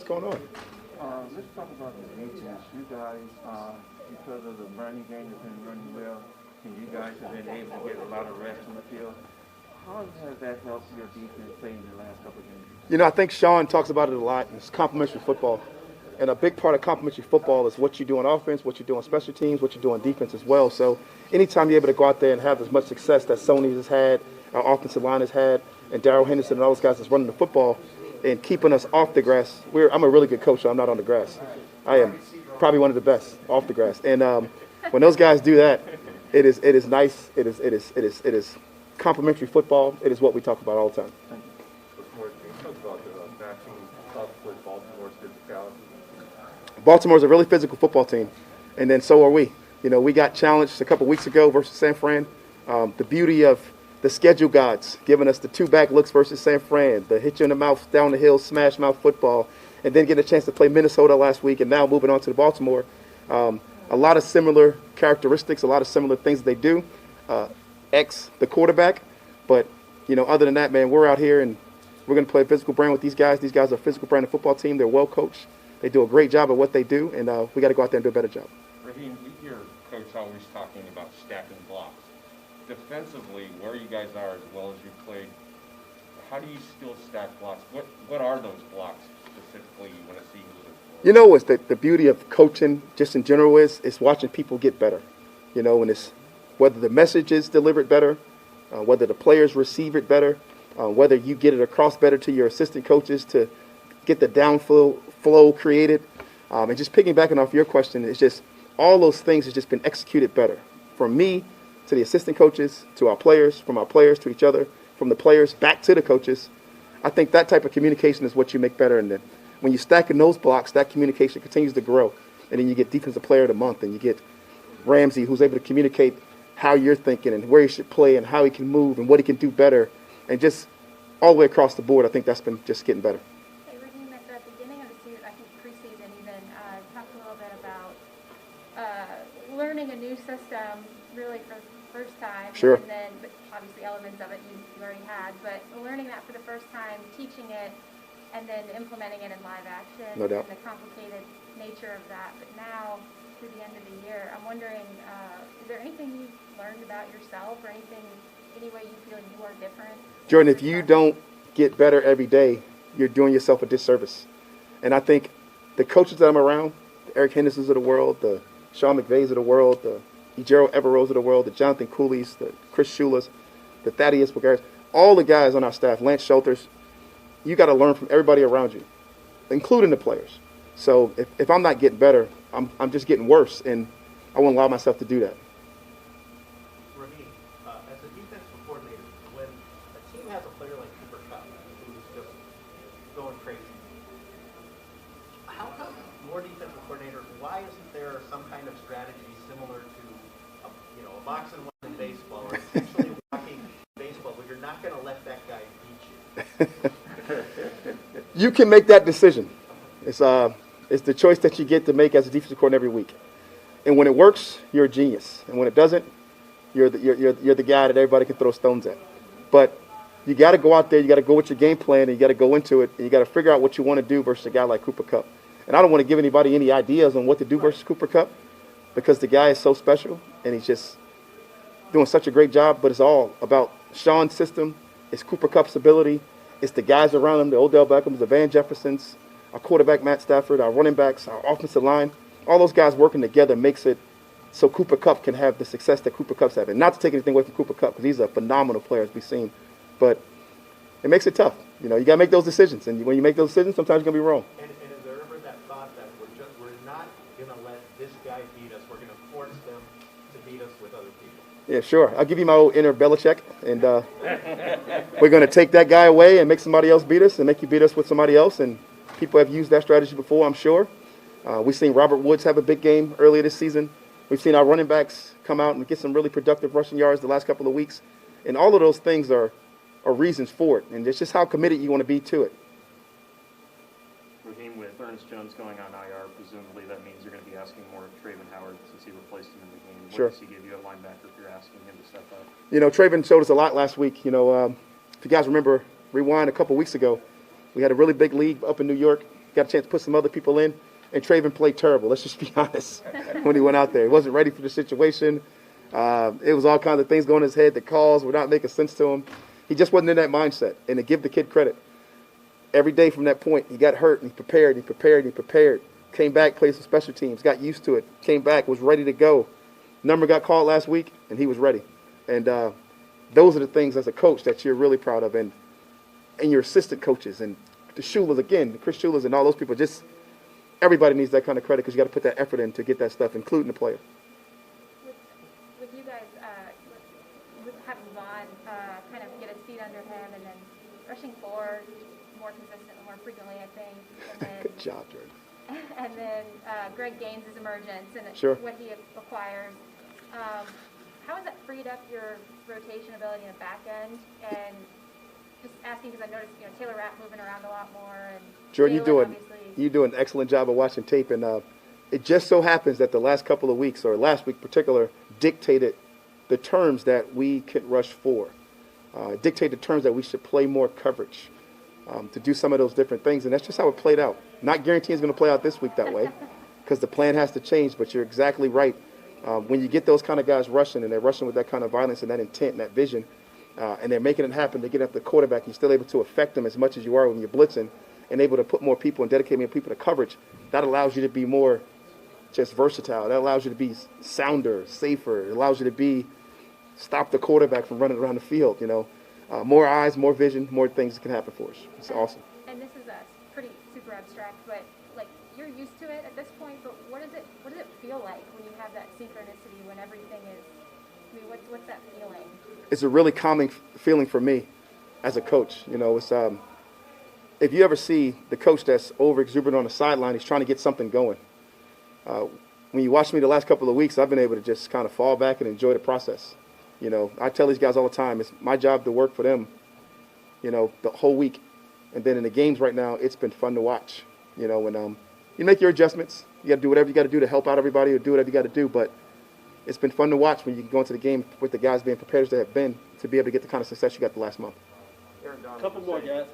going on? Let's talk about the defense. You guys, because of the running game has been running well, and you guys have been able to get a lot of rest on the field. How has that helped your defense play in the last couple of games? I think Sean talks about it a lot. It's complementary football. And a big part of complementary football is what you do on offense, what you do on special teams, what you do on defense as well. So anytime you're able to go out there and have as much success that Sony has had, our offensive line has had, and Darrell Henderson and all those guys that's running the football and keeping us off the grass. I'm a really good coach, so I'm not on the grass. I am probably one of the best off the grass. And when those guys do that, it is nice. It is complementary football. It is what we talk about all the time. Baltimore's a really physical football team, and then so are we. We got challenged a couple weeks ago versus San Fran. The beauty of the schedule gods giving us the two-back looks versus San Fran, the hit you in the mouth, down the hill, smash mouth football, and then getting a chance to play Minnesota last week, and now moving on to the Baltimore. A lot of similar characteristics, a lot of similar things that they do, the quarterback. But, other than that, man, we're out here, and we're going to play a physical brand with these guys. These guys are a physical brand of football team. They're well coached. They do a great job at what they do, and we got to go out there and do a better job. Raheem, we hear Coach always talking about stacking blocks. Defensively, where you guys are as well as you played, how do you still stack blocks? What are those blocks specifically you want to see? What's the beauty of coaching just in general is watching people get better. And it's whether the message is delivered better, whether the players receive it better, whether you get it across better to your assistant coaches to get the downflow created. And just piggybacking off your question, it's just all those things have just been executed better. From me to the assistant coaches, to our players, from our players to each other, from the players back to the coaches. I think that type of communication is what you make better. And then when you stack in those blocks, that communication continues to grow. And then you get Defensive Player of the Month, and you get Ramsey, who's able to communicate how you're thinking and where he should play and how he can move and what he can do better. And just all the way across the board, I think that's been just getting better. Hey, Raheem, at the beginning of the season, I think preseason even, talked a little bit about learning a new system really for the first time. Sure. And then, but obviously elements of it you already had, but learning that for the first time, teaching it, and then implementing it in live action. No doubt. And the complicated nature of that. But now, through the end of the year, I'm wondering, is there anything you've learned about yourself or any way you feel you are different? Jordan, if you don't get better every day, you're doing yourself a disservice. And I think the coaches that I'm around, the Eric Hendersons of the world, the Sean McVays of the world, the Ejiro Everose of the world, the Jonathan Cooley's, the Chris Shulas, the Thaddeus Bulgaris, all the guys on our staff, Lance Schulters, you got to learn from everybody around you, including the players. So if I'm not getting better, I'm just getting worse, and I won't allow myself to do that. Raheem, as a defensive coordinator, when a team has a player like Cooper Kupp, who's just going crazy, how come more defensive coordinators, why isn't there some kind of strategy similar to a boxing one in baseball, or essentially walking baseball, where you're not going to let that guy beat you? You can make that decision. It's the choice that you get to make as a defensive coordinator every week. And when it works, you're a genius. And when it doesn't, you're the guy that everybody can throw stones at. But you got to go out there, you got to go with your game plan, and you got to go into it, and you got to figure out what you want to do versus a guy like Cooper Kupp. And I don't want to give anybody any ideas on what to do versus Cooper Kupp, because the guy is so special, and he's just doing such a great job. But it's all about Sean's system. It's Cooper Kupp's ability. It's the guys around him, the Odell Beckhams, the Van Jeffersons, our quarterback Matt Stafford, our running backs, our offensive line. All those guys working together makes it so Cooper Kupp can have the success that Cooper Kupp's having. Not to take anything away from Cooper Kupp, because he's a phenomenal player, as we've seen. But it makes it tough. You got to make those decisions. And when you make those decisions, sometimes you're going to be wrong. And is there ever that thought that we're not going to let this guy beat us, we're going to force them to beat us with other people? Yeah, sure. I'll give you my old inner Belichick, and we're going to take that guy away and make somebody else beat us and make you beat us with somebody else. And people have used that strategy before, I'm sure. We've seen Robert Woods have a big game earlier this season. We've seen our running backs come out and get some really productive rushing yards the last couple of weeks. And all of those things are reasons for it. And it's just how committed you want to be to it. Raheem, with Ernest Jones going on IR, presumably that means you're going to be asking more of Traven Howard since he replaced him in the game. What Sure. does he give you at linebacker if you're asking him to step up? Traven showed us a lot last week. If you guys remember, rewind a couple weeks ago, we had a really big league up in New York. got a chance to put some other people in, and Traven played terrible. Let's just be honest. When he went out there, he wasn't ready for the situation. It was all kinds of things going in his head. The calls were not making sense to him. He just wasn't in that mindset. And to give the kid credit, every day from that point, he got hurt, and he prepared. Came back, played some special teams, got used to it, came back, was ready to go. Number got called last week, and he was ready. And those are the things as a coach that you're really proud of, and your assistant coaches, and the Schulas, again, the Chris Schulas and all those people. Just everybody needs that kind of credit because you got to put that effort in to get that stuff, including the player. With you guys, with having Vaughn kind of get his feet under him, and then rushing forward more consistently, more frequently, I think. And then, Good job, Jordan. And then Greg Gaines' emergence and Sure. what he acquires. How has that freed up your rotation ability in the back end? And just asking because I noticed, Taylor Rapp moving around a lot more. And Jordan, Jalen, you do an excellent job of watching tape, and it just so happens that the last couple of weeks, or last week in particular, dictated the terms that we could rush for. Dictated the terms that we should play more coverage, to do some of those different things, and that's just how it played out. Not guaranteeing it's going to play out this week that way, because the plan has to change, but you're exactly right. When you get those kind of guys rushing, and they're rushing with that kind of violence and that intent and that vision, and they're making it happen to get up the quarterback, you're still able to affect them as much as you are when you're blitzing, and able to put more people and dedicate more people to coverage. That allows you to be more just versatile. That allows you to be sounder, safer. It allows you to stop the quarterback from running around the field, more eyes, more vision, more things that can happen for us. It's awesome. And this is pretty super abstract, but you're used to it at this point. But what does it feel like when you have that synchronicity, when everything is? I mean, what's that feeling? It's a really calming feeling for me as a coach. It's if you ever see the coach that's over exuberant on the sideline, he's trying to get something going. When you watch me the last couple of weeks, I've been able to just kind of fall back and enjoy the process. I tell these guys all the time, it's my job to work for them, the whole week. And then in the games right now, it's been fun to watch. When you make your adjustments, you got to do whatever you got to do to help out everybody, or do whatever you got to do. But it's been fun to watch when you can go into the game with the guys being prepared as they have been, to be able to get the kind of success you got the last month. Couple more, guys.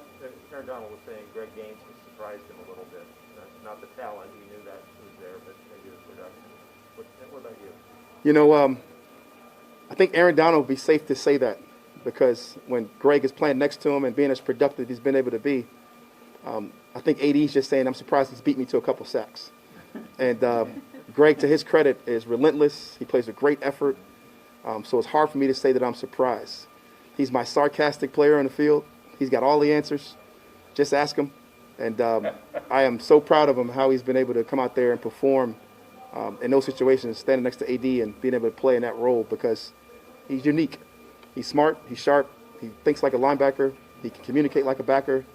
Aaron Donald was saying Greg Gaines has surprised him a little bit. Not the talent, he knew that was there, but maybe the production. What about you? I think Aaron Donald would be safe to say that, because when Greg is playing next to him and being as productive as he's been able to be, I think AD's just saying, I'm surprised he's beat me to a couple sacks. And Greg, to his credit, is relentless. He plays with great effort. So it's hard for me to say that I'm surprised. He's my sarcastic player on the field. He's got all the answers. Just ask him. And I am so proud of him, how he's been able to come out there and perform in those situations, standing next to AD and being able to play in that role, because he's unique. He's smart. He's sharp. He thinks like a linebacker. He can communicate like a backer.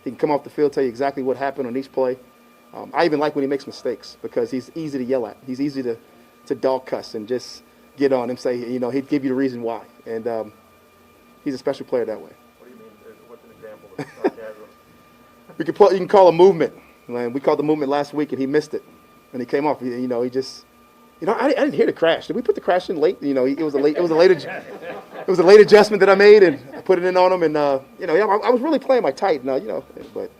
He can come off the field, tell you exactly what happened on each play. I even like when he makes mistakes, because he's easy to yell at. He's easy to dog cuss and just get on him, say, he'd give you the reason why. And he's a special player that way. What do you mean? What's an example of sarcasm? You can call a movement. We called the movement last week, and he missed it. And he came off. He just, I didn't hear the crash. Did we put the crash in late? It was a late adjustment that I made, and I put it in on him. And I was really playing my tight. But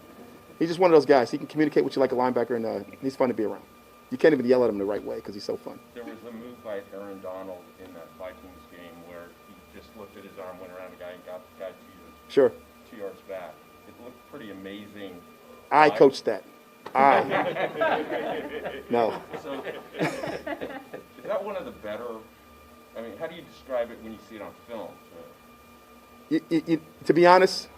he's just one of those guys. He can communicate with you like a linebacker, and he's fun to be around. You can't even yell at him the right way because he's so fun. There was a move by Aaron Donald in that Vikings game where he just lifted his arm, went around the guy, and got the guy Sure. 2 yards back. It looked pretty amazing. I coached that. No. So, is that one of the better? I mean, how do you describe it when you see it on film? To be honest,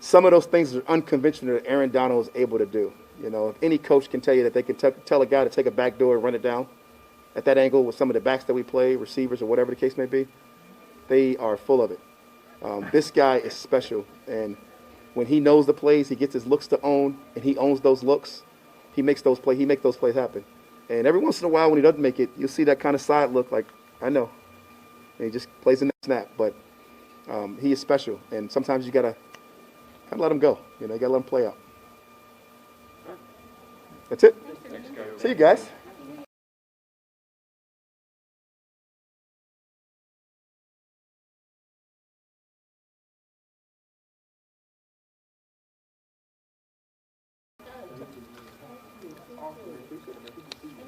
some of those things are unconventional that Aaron Donald is able to do. If any coach can tell you that they can tell a guy to take a back door and run it down at that angle with some of the backs that we play, receivers or whatever the case may be, they are full of it. This guy is special, and when he knows the plays, he gets his looks to own, and he owns those looks. He makes those plays happen. And every once in a while, when he doesn't make it, you'll see that kind of side look, like, I know. And he just plays the next snap, but he is special, and sometimes you gotta kind of let him go. You gotta let him play out. That's it. See you guys.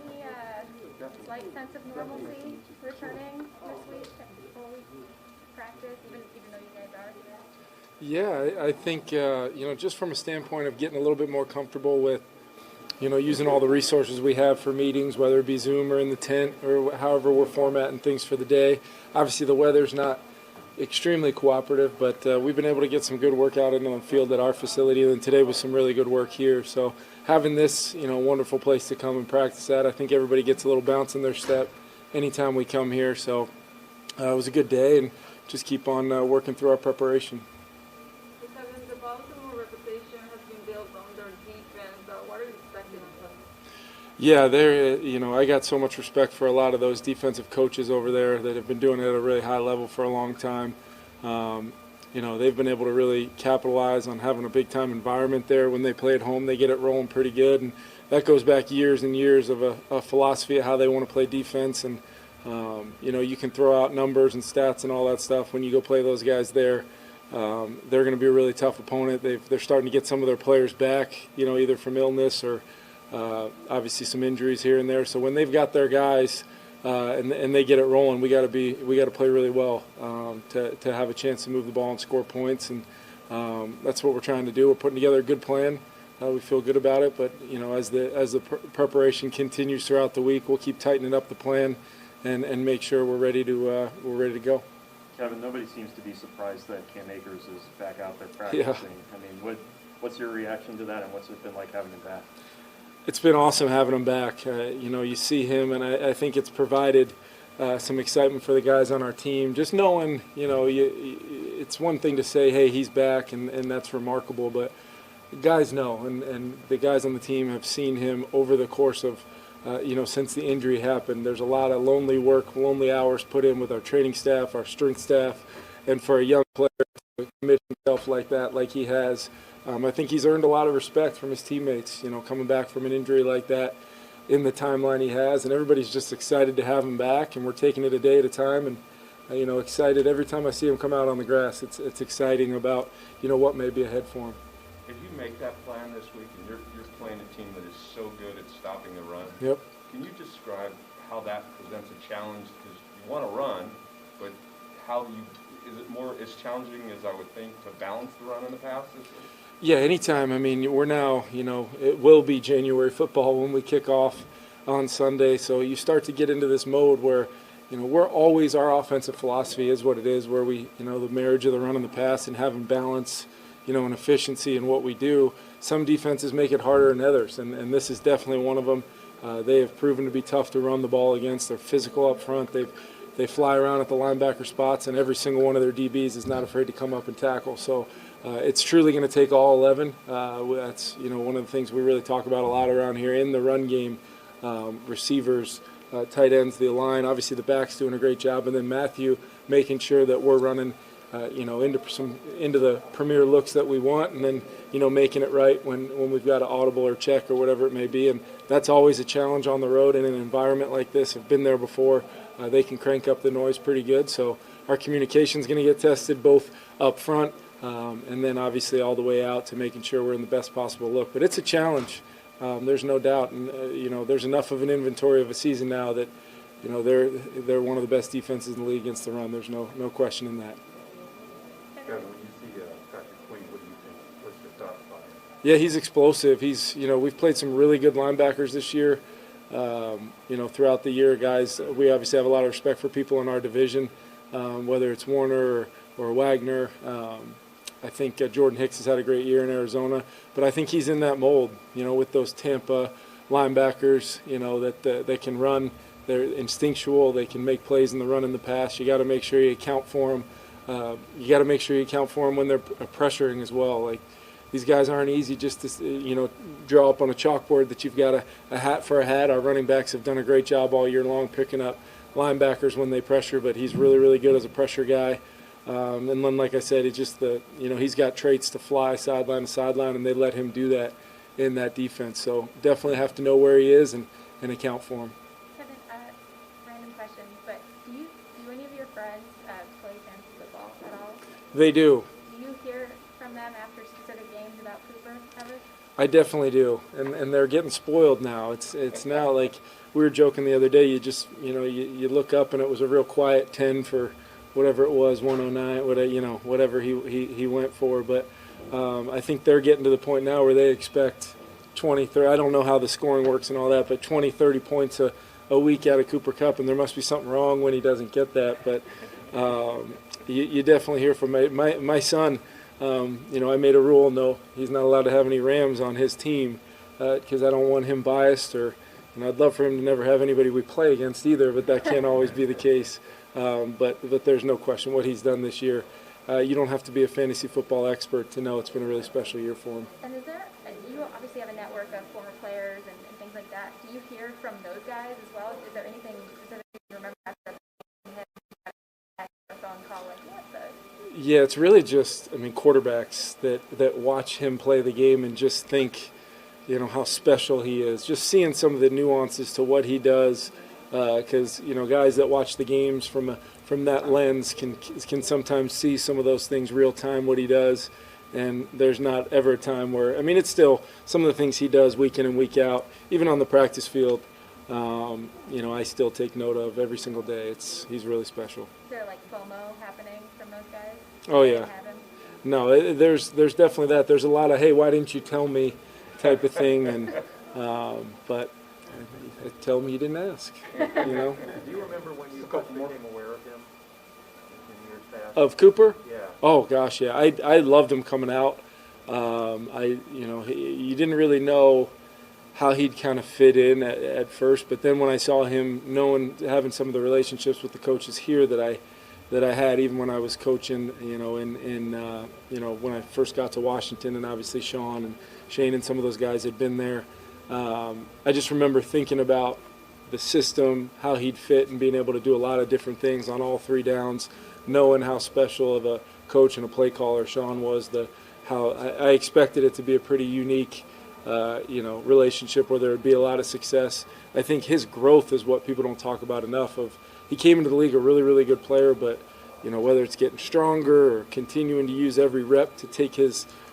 Any slight sense of normalcy returning this week, full week practice, even though you guys are here? Yeah, I think, just from a standpoint of getting a little bit more comfortable with, using all the resources we have for meetings, whether it be Zoom or in the tent or however we're formatting things for the day. Obviously, the weather's not extremely cooperative, but we've been able to get some good workout in on the field at our facility, and today was some really good work here. So having this, wonderful place to come and practice at, I think everybody gets a little bounce in their step anytime we come here. So it was a good day, and just keep on working through our preparation. Kevin, the Baltimore reputation has been built on their defense. What are you expecting of them? Yeah, I got so much respect for a lot of those defensive coaches over there that have been doing it at a really high level for a long time. They've been able to really capitalize on having a big-time environment there. When they play at home, they get it rolling pretty good, and that goes back years and years of a philosophy of how they want to play defense. And you can throw out numbers and stats and all that stuff. When you go play those guys there, they're going to be a really tough opponent. They're starting to get some of their players back, either from illness or obviously some injuries here and there. So when they've got their guys and they get it rolling, we got to play really well to have a chance to move the ball and score points. And that's what we're trying to do. We're putting together a good plan. We feel good about it, but as the preparation continues throughout the week, we'll keep tightening up the plan and make sure we're ready to go. Kevin, nobody seems to be surprised that Cam Akers is back out there practicing. Yeah. I mean, what's your reaction to that, and what's it been like having him back? It's been awesome having him back. You see him, and I think it's provided some excitement for the guys on our team. Just knowing, it's one thing to say, hey, he's back, and that's remarkable, but guys know, and the guys on the team have seen him over the course of, since the injury happened. There's a lot of lonely hours put in with our training staff, our strength staff, and for a young player to commit himself like that, like he has, I think he's earned a lot of respect from his teammates, coming back from an injury like that in the timeline he has, and everybody's just excited to have him back, and we're taking it a day at a time, and excited every time I see him come out on the grass. It's exciting about, what may be ahead for him. If you make that plan this week and you're playing a team that is so good at stopping the run, Yep. Can you describe how that presents a challenge? Because you want to run, but is it more as challenging as I would think to balance the run and the pass this week? Yeah, anytime. I mean, we're now, it will be January football when we kick off on Sunday. So you start to get into this mode where, we're always, our offensive philosophy is what it is, where we, the marriage of the run and the pass and having balance, and efficiency in what we do. Some defenses make it harder than others, and this is definitely one of them. They have proven to be tough to run the ball against. They're physical up front. They fly around at the linebacker spots, and every single one of their DBs is not afraid to come up and tackle. So it's truly going to take all 11. That's one of the things we really talk about a lot around here in the run game. Receivers, tight ends, the line, obviously the back's doing a great job, and then Matthew making sure that we're running into the premier looks that we want, and then making it right when we've got an audible or check or whatever it may be. And that's always a challenge on the road in an environment like this. I've been there before. They can crank up the noise pretty good. So our communication's going to get tested both up front and then obviously all the way out to making sure we're in the best possible look. But it's a challenge. There's no doubt, and there's enough of an inventory of a season now that they're one of the best defenses in the league against the run. There's no question in that. Kevin, when you see Patrick Queen, what do you think? What's your thoughts about him? Yeah, he's explosive. He's, we've played some really good linebackers this year. Throughout the year, guys, we obviously have a lot of respect for people in our division, whether it's Warner or Wagner. I think Jordan Hicks has had a great year in Arizona, but I think he's in that mold, with those Tampa linebackers, that they can run. They're instinctual. They can make plays in the run and the pass. You got to make sure you account for them. You got to make sure you account for them when they're pressuring as well. Like, these guys aren't easy just to, draw up on a chalkboard that you've got a hat for a hat. Our running backs have done a great job all year long picking up linebackers when they pressure, but he's really, really good as a pressure guy. And then, like I said, it's just he's got traits to fly sideline to sideline, and they let him do that in that defense. So definitely have to know where he is and account for him. Kevin, random question, but do any of your friends play fantasy football at all? They do. Do you hear from them after specific games about Cooper ever? I definitely do, and they're getting spoiled now. It's now like we were joking the other day. You just you look up and it was a real quiet 10 for whatever it was, 109, whatever he went for. But I think they're getting to the point now where they expect 20, 30. I don't know how the scoring works and all that, but 20, 30 points a week out of Cooper Kupp, and there must be something wrong when he doesn't get that. But you definitely hear from my son. I made a rule, no, he's not allowed to have any Rams on his team because I don't want him biased, I'd love for him to never have anybody we play against either, but that can't always be the case. But there's no question what he's done this year. You don't have to be a fantasy football expert to know it's been a really special year for him. And you obviously have a network of former players and things like that. Do you hear from those guys as well? Is there anything specific you remember after a phone call like what the? Yeah, it's really just, quarterbacks that watch him play the game and just think, how special he is. Just seeing some of the nuances to what he does, because guys that watch the games from that lens can sometimes see some of those things real time, what he does. And there's not ever a time where, it's still some of the things he does week in and week out, even on the practice field, I still take note of every single day. He's really special. Is there like FOMO happening from those guys? Oh, yeah. No, there's definitely that. There's a lot of, hey, why didn't you tell me type of thing. And but tell them you didn't ask, Do you remember when you first became aware of him in years past? Of Cooper? Yeah. Oh gosh, yeah. I loved him coming out. You didn't really know how he'd kind of fit in at first, but then when I saw him, having some of the relationships with the coaches here that I had, even when I was coaching, when I first got to Washington, and obviously Sean and Shane and some of those guys had been there. I just remember thinking about the system, how he'd fit, and being able to do a lot of different things on all three downs, knowing how special of a coach and a play caller Sean was. How I expected it to be a pretty unique, relationship where there would be a lot of success. I think his growth is what people don't talk about enough. He came into the league a really, really good player, but whether it's getting stronger or continuing to use every rep to take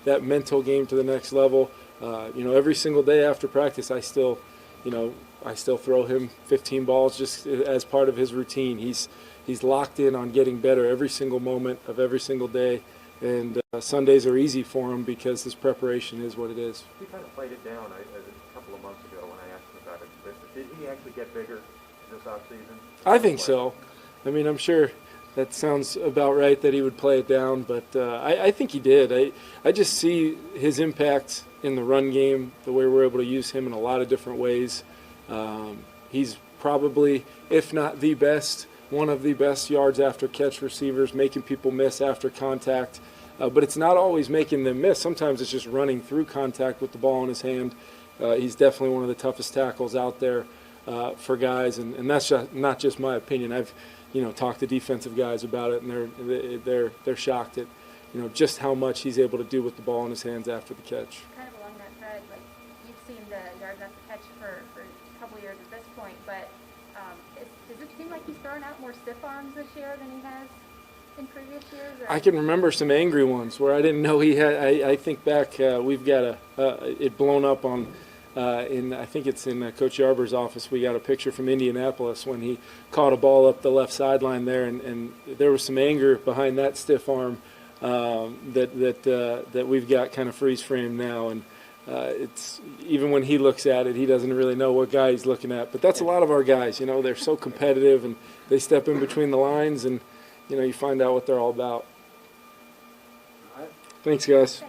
that mental game to the next level. Every single day after practice, I still throw him 15 balls just as part of his routine. He's locked in on getting better every single moment of every single day, and Sundays are easy for him because his preparation is what it is. He kind of played it down a couple of months ago when I asked him about it. But did he actually get bigger this offseason? I think so. I'm sure that sounds about right that he would play it down, but I think he did. I just see his impact in the run game, the way we're able to use him in a lot of different ways. He's probably, if not the best, one of the best yards after catch receivers, making people miss after contact. But it's not always making them miss. Sometimes it's just running through contact with the ball in his hand. He's definitely one of the toughest tackles out there for guys, and that's not just my opinion. I've talked to defensive guys about it, and they're shocked at just how much he's able to do with the ball in his hands after the catch. Kind of along that thread, like you've seen the yards after catch for a couple years at this point, but does it seem like he's throwing out more stiff arms this year than he has in previous years? Or? I can remember some angry ones where I didn't know he had. I think back, we've got it blown up on. I think it's in Coach Yarber's office. We got a picture from Indianapolis when he caught a ball up the left sideline there, and there was some anger behind that stiff arm that we've got kind of freeze framed now. And it's even when he looks at it, he doesn't really know what guy he's looking at. But that's a lot of our guys. They're so competitive, and they step in between the lines, and you find out what they're all about. Thanks, guys.